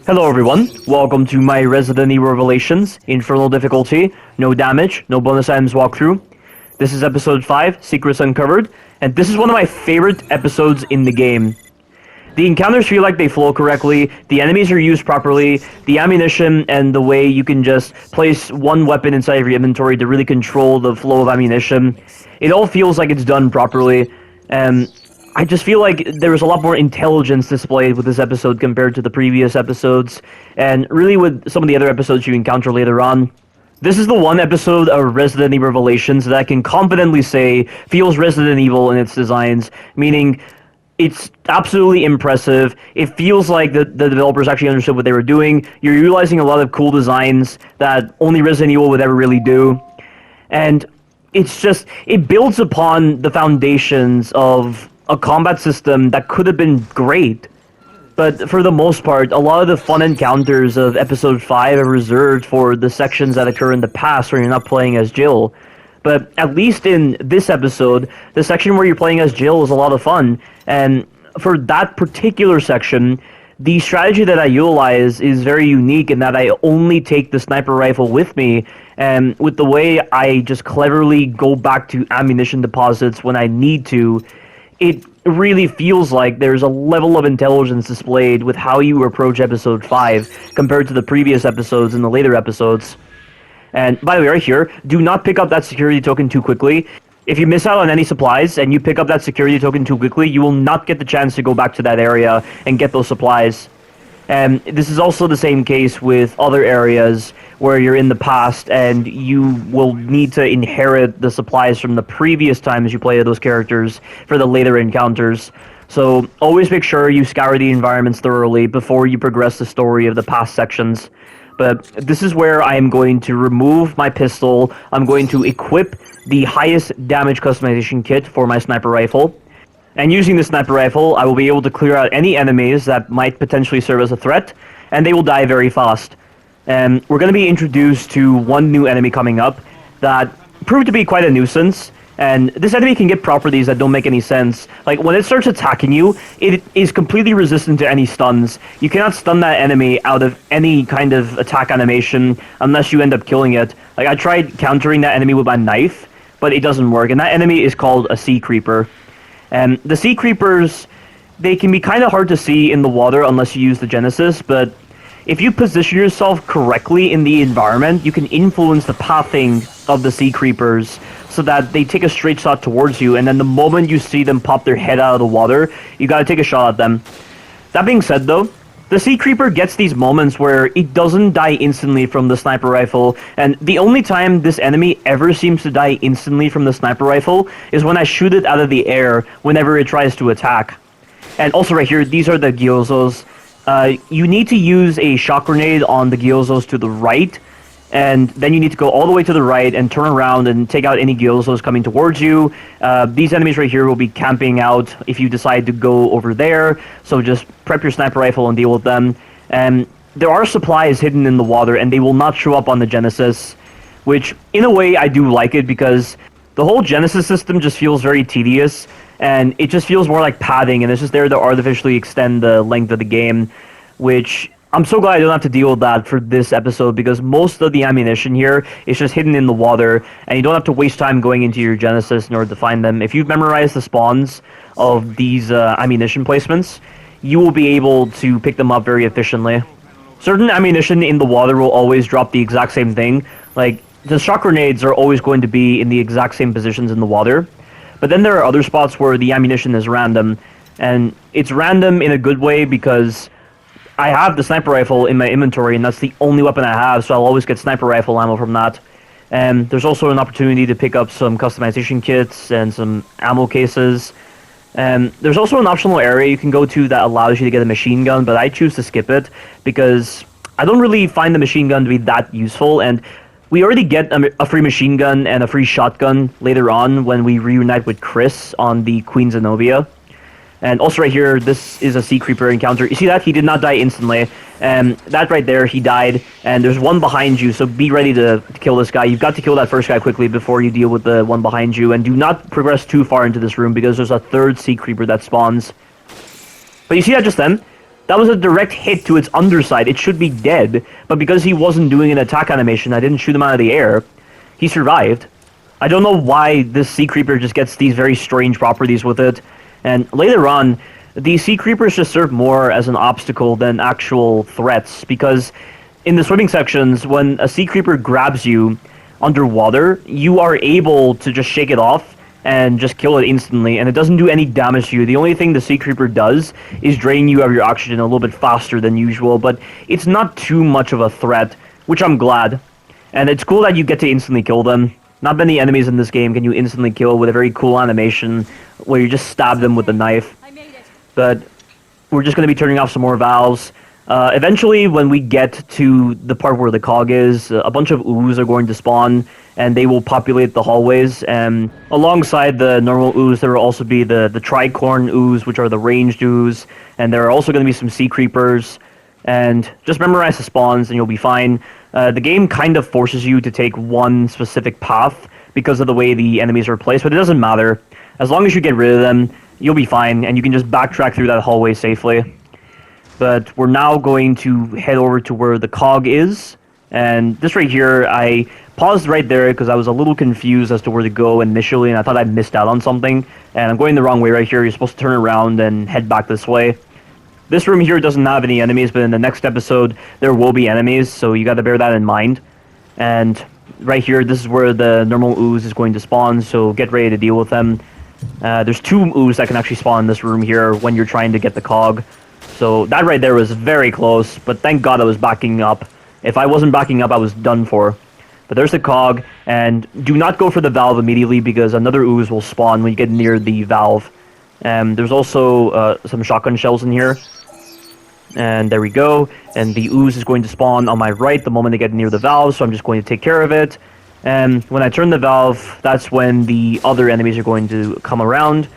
Hello everyone, welcome to my Resident Evil Revelations, Infernal difficulty, no damage, no bonus items walkthrough. This is episode 5, Secrets Uncovered, and this is one of my favorite episodes in the game. The encounters feel like they flow correctly, the enemies are used properly, the ammunition and the way you can just place one weapon inside of your inventory to really control the flow of ammunition. It all feels like it's done properly, and I just feel like there was a lot more intelligence displayed with this episode compared to the previous episodes, and really with some of the other episodes you encounter later on. This is the one episode of Resident Evil Revelations that I can confidently say feels Resident Evil in its designs, meaning it's absolutely impressive. It feels like the developers actually understood what they were doing. You're utilizing a lot of cool designs that only Resident Evil would ever really do, and it builds upon the foundations of a combat system that could have been great. But for the most part, a lot of the fun encounters of Episode 5 are reserved for the sections that occur in the past where you're not playing as Jill. But at least in this episode, the section where you're playing as Jill is a lot of fun. And for that particular section, the strategy that I utilize is very unique in that I only take the sniper rifle with me, and with the way I just cleverly go back to ammunition deposits when I need to, it really feels like there's a level of intelligence displayed with how you approach episode 5 compared to the previous episodes and the later episodes. And by the way, right here, do not pick up that security token too quickly. If you miss out on any supplies and you pick up that security token too quickly, you will not get the chance to go back to that area and get those supplies. And this is also the same case with other areas where you're in the past and you will need to inherit the supplies from the previous times you played those characters for the later encounters. So always make sure you scour the environments thoroughly before you progress the story of the past sections. But this is where I am going to remove my pistol. I'm going to equip the highest damage customization kit for my sniper rifle. And using the sniper rifle, I will be able to clear out any enemies that might potentially serve as a threat, and they will die very fast. And we're going to be introduced to one new enemy coming up that proved to be quite a nuisance. And this enemy can get properties that don't make any sense. Like, when it starts attacking you, it is completely resistant to any stuns. You cannot stun that enemy out of any kind of attack animation unless you end up killing it. Like, I tried countering that enemy with my knife, but it doesn't work. And that enemy is called a sea creeper. And the sea creepers, they can be kind of hard to see in the water unless you use the Genesis, but if you position yourself correctly in the environment, you can influence the pathing of the sea creepers so that they take a straight shot towards you, and then the moment you see them pop their head out of the water, you gotta take a shot at them. That being said though, the sea creeper gets these moments where it doesn't die instantly from the sniper rifle, and the only time this enemy ever seems to die instantly from the sniper rifle is when I shoot it out of the air whenever it tries to attack. And also right here, these are the gyozos. You need to use a shock grenade on the gyozos to the right, and then you need to go all the way to the right and turn around and take out any gyozos coming towards you. These enemies right here will be camping out if you decide to go over there, so just prep your sniper rifle and deal with them. And there are supplies hidden in the water, and they will not show up on the Genesis, which in a way I do like it, because the whole Genesis system just feels very tedious, and it just feels more like padding, and it's just there to artificially extend the length of the game, which I'm so glad I don't have to deal with that for this episode, because most of the ammunition here is just hidden in the water, and you don't have to waste time going into your Genesis in order to find them. If you've memorized the spawns of these ammunition placements, you will be able to pick them up very efficiently. Certain ammunition in the water will always drop the exact same thing. Like, the shock grenades are always going to be in the exact same positions in the water. But then there are other spots where the ammunition is random, and it's random in a good way because I have the sniper rifle in my inventory, and that's the only weapon I have, so I'll always get sniper rifle ammo from that. And there's also an opportunity to pick up some customization kits and some ammo cases. And there's also an optional area you can go to that allows you to get a machine gun, but I choose to skip it because I don't really find the machine gun to be that useful, and we already get a free machine gun and a free shotgun later on when we reunite with Chris on the Queen Zenobia. And also right here, this is a sea creeper encounter. You see that? He did not die instantly. And that right there, he died. And there's one behind you, so be ready to kill this guy. You've got to kill that first guy quickly before you deal with the one behind you. And do not progress too far into this room because there's a third sea creeper that spawns. But you see that just then? That was a direct hit to its underside. It should be dead, but because he wasn't doing an attack animation, I didn't shoot him out of the air. He survived. I don't know why this Sea Creeper just gets these very strange properties with it. And later on, the Sea Creepers just serve more as an obstacle than actual threats, because in the swimming sections, when a Sea Creeper grabs you underwater, you are able to just shake it off and just kill it instantly, and it doesn't do any damage to you. The only thing the Sea Creeper does is drain you of your oxygen a little bit faster than usual, but it's not too much of a threat, which I'm glad. And it's cool that you get to instantly kill them. Not many enemies in this game can you instantly kill with a very cool animation where you just stab them with the knife. But we're just going to be turning off some more valves. Eventually, when we get to the part where the cog is, a bunch of ooze are going to spawn, and they will populate the hallways. And alongside the normal ooze, there will also be the tricorn ooze, which are the ranged ooze, and there are also going to be some sea creepers. And just memorize the spawns, and you'll be fine. The game kind of forces you to take one specific path because of the way the enemies are placed, but it doesn't matter. As long as you get rid of them, you'll be fine, and you can just backtrack through that hallway safely. But we're now going to head over to where the cog is, and this right here, I paused right there because I was a little confused as to where to go initially, and I thought I missed out on something, and I'm going the wrong way right here. You're supposed to turn around and head back this way. This room here doesn't have any enemies, but in the next episode, there will be enemies, so you gotta bear that in mind. And right here, this is where the normal ooze is going to spawn, so get ready to deal with them. There's 2 ooze that can actually spawn in this room here when you're trying to get the cog. So that right there was very close, but thank God I was backing up. If I wasn't backing up, I was done for. But there's the cog, and do not go for the valve immediately because another ooze will spawn when you get near the valve. There's also some shotgun shells in here. And there we go. And the ooze is going to spawn on my right the moment they get near the valve, so I'm just going to take care of it. And when I turn the valve, that's when the other enemies are going to come around.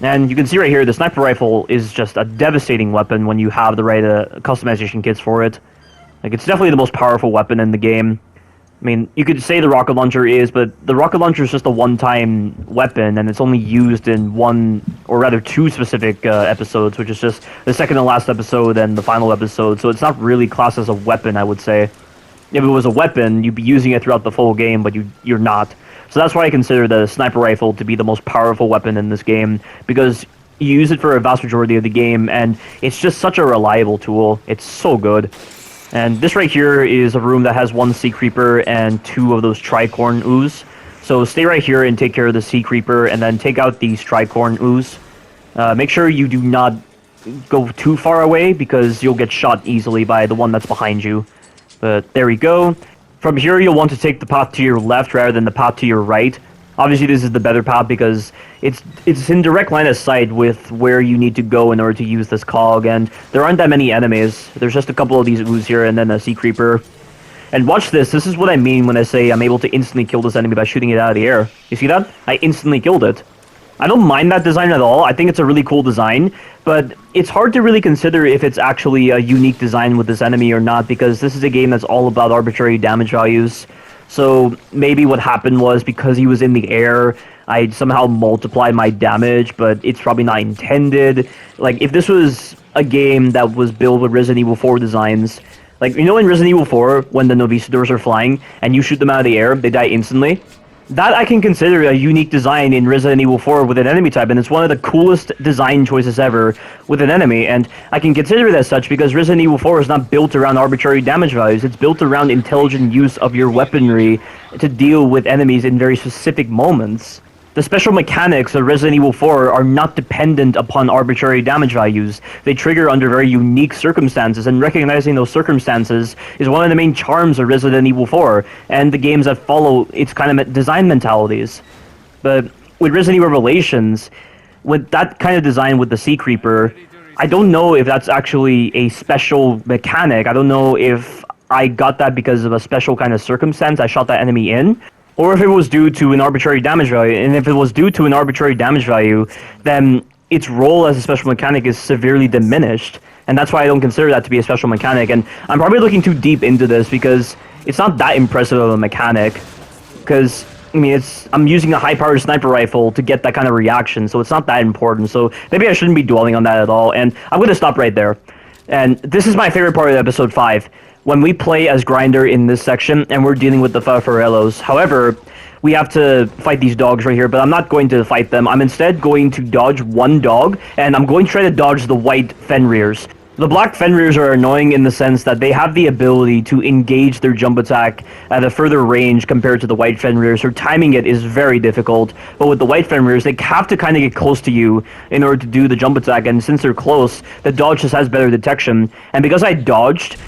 And you can see right here, the sniper rifle is just a devastating weapon when you have the right customization kits for it. Like, it's definitely the most powerful weapon in the game. I mean, you could say the rocket launcher is, but the rocket launcher is just a one-time weapon, and it's only used in one, or rather 2 specific episodes, which is just the second and last episode and the final episode, so it's not really classed as a weapon, I would say. If it was a weapon, you'd be using it throughout the full game, but you're not. So that's why I consider the sniper rifle to be the most powerful weapon in this game, because you use it for a vast majority of the game, and it's just such a reliable tool. It's so good. And this right here is a room that has 1 Sea Creeper and 2 of those tricorn ooze. So stay right here and take care of the Sea Creeper, and then take out these tricorn ooze. Make sure you do not go too far away, because you'll get shot easily by the one that's behind you. But there we go. From here, you'll want to take the path to your left rather than the path to your right. Obviously, this is the better path because it's in direct line of sight with where you need to go in order to use this cog, and there aren't that many enemies. There's just a couple of these ooze here and then a Sea Creeper. And watch this. This is what I mean when I say I'm able to instantly kill this enemy by shooting it out of the air. You see that? I instantly killed it. I don't mind that design at all. I think it's a really cool design, but it's hard to really consider if it's actually a unique design with this enemy or not, because this is a game that's all about arbitrary damage values. So maybe what happened was because he was in the air, I somehow multiplied my damage, but it's probably not intended. Like, if this was a game that was built with Resident Evil 4 designs, like, you know in Resident Evil 4, when the Novicidors are flying, and you shoot them out of the air, they die instantly? That I can consider a unique design in Resident Evil 4 with an enemy type, and it's one of the coolest design choices ever with an enemy, and I can consider it as such because Resident Evil 4 is not built around arbitrary damage values. It's built around intelligent use of your weaponry to deal with enemies in very specific moments. The special mechanics of Resident Evil 4 are not dependent upon arbitrary damage values. They trigger under very unique circumstances, and recognizing those circumstances is one of the main charms of Resident Evil 4, and the games that follow its kind of design mentalities. But with Resident Evil Revelations, with that kind of design with the Sea Creeper, I don't know if that's actually a special mechanic. I don't know if I got that because of a special kind of circumstance I shot that enemy in, or if it was due to an arbitrary damage value. And if it was due to an arbitrary damage value, then its role as a special mechanic is severely diminished. And that's why I don't consider that to be a special mechanic. And I'm probably looking too deep into this because it's not that impressive of a mechanic. Because, I mean, I'm using a high-powered sniper rifle to get that kind of reaction, so it's not that important. So maybe I shouldn't be dwelling on that at all. And I'm going to stop right there. And this is my favorite part of episode 5, when we play as Grinder in this section and we're dealing with the Farfarellos. However, we have to fight these dogs right here, but I'm not going to fight them. I'm instead going to dodge one dog, and I'm going to try to dodge the white Fenriers. The black Fenriers are annoying in the sense that they have the ability to engage their jump attack at a further range compared to the white Fenriers, so timing it is very difficult. But with the white Fenriers, they have to kind of get close to you in order to do the jump attack, and since they're close, the dodge just has better detection. And because I dodged,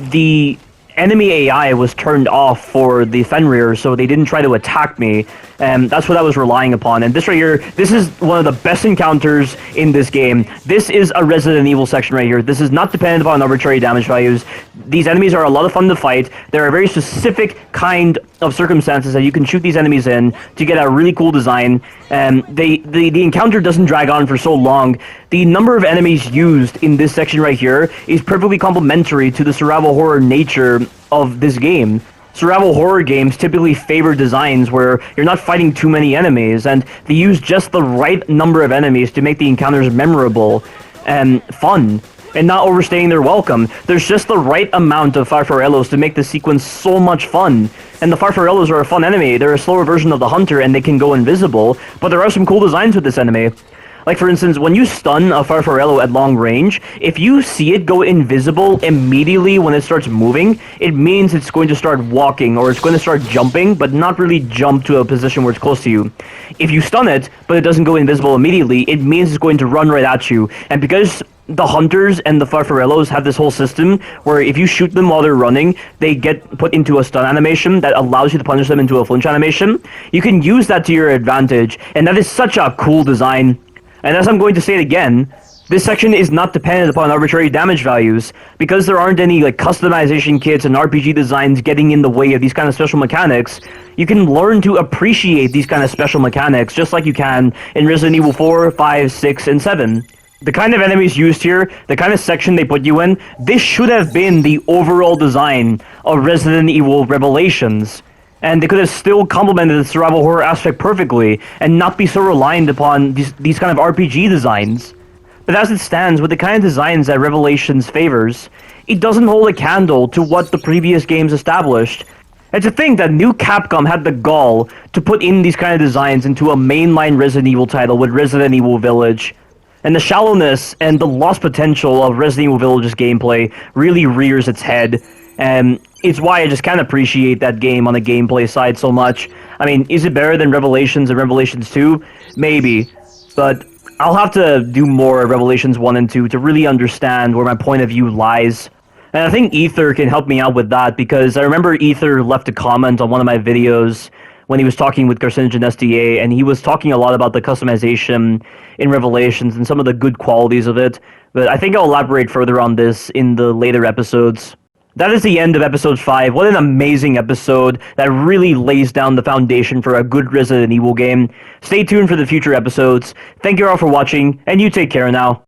the enemy AI was turned off for the Fenrir, so they didn't try to attack me, and that's what I was relying upon. And this right here, this is one of the best encounters in this game. This is a Resident Evil section right here. This is not dependent upon arbitrary damage values. These enemies are a lot of fun to fight. There are a very specific kind of circumstances that you can shoot these enemies in to get a really cool design. The encounter doesn't drag on for so long. The number of enemies used in this section right here is perfectly complementary to the survival horror nature of this game. Survival horror games typically favor designs where you're not fighting too many enemies, and they use just the right number of enemies to make the encounters memorable and fun, and not overstaying their welcome. There's just the right amount of Farfarellos to make the sequence so much fun. And the Farfarellos are a fun enemy. They're a slower version of the Hunter, and they can go invisible, but there are some cool designs with this enemy. Like, for instance, when you stun a Farfarello at long range, if you see it go invisible immediately when it starts moving, it means it's going to start walking, or it's going to start jumping, but not really jump to a position where it's close to you. If you stun it, but it doesn't go invisible immediately, it means it's going to run right at you. And because the Hunters and the Farfarellos have this whole system where if you shoot them while they're running, they get put into a stun animation that allows you to punish them into a flinch animation, you can use that to your advantage, and that is such a cool design. And as I'm going to say it again, this section is not dependent upon arbitrary damage values, because there aren't any like customization kits and RPG designs getting in the way of these kind of special mechanics. You can learn to appreciate these kind of special mechanics just like you can in Resident Evil 4, 5, 6, and 7. The kind of enemies used here, the kind of section they put you in, this should have been the overall design of Resident Evil Revelations. And they could have still complemented the survival horror aspect perfectly, and not be so reliant upon these kind of RPG designs. But as it stands, with the kind of designs that Revelations favors, it doesn't hold a candle to what the previous games established. And to think that new Capcom had the gall to put in these kind of designs into a mainline Resident Evil title with Resident Evil Village. And the shallowness and the lost potential of Resident Evil Village's gameplay really rears its head. And it's why I just can't appreciate that game on the gameplay side so much. I mean, is it better than Revelations and Revelations 2? Maybe. But I'll have to do more of Revelations 1 and 2 to really understand where my point of view lies. And I think Ether can help me out with that, because I remember Ether left a comment on one of my videos when he was talking with Carcinogen SDA, and he was talking a lot about the customization in Revelations and some of the good qualities of it. But I think I'll elaborate further on this in the later episodes. That is the end of episode 5. What an amazing episode that really lays down the foundation for a good Resident Evil game. Stay tuned for the future episodes. Thank you all for watching, and you take care now.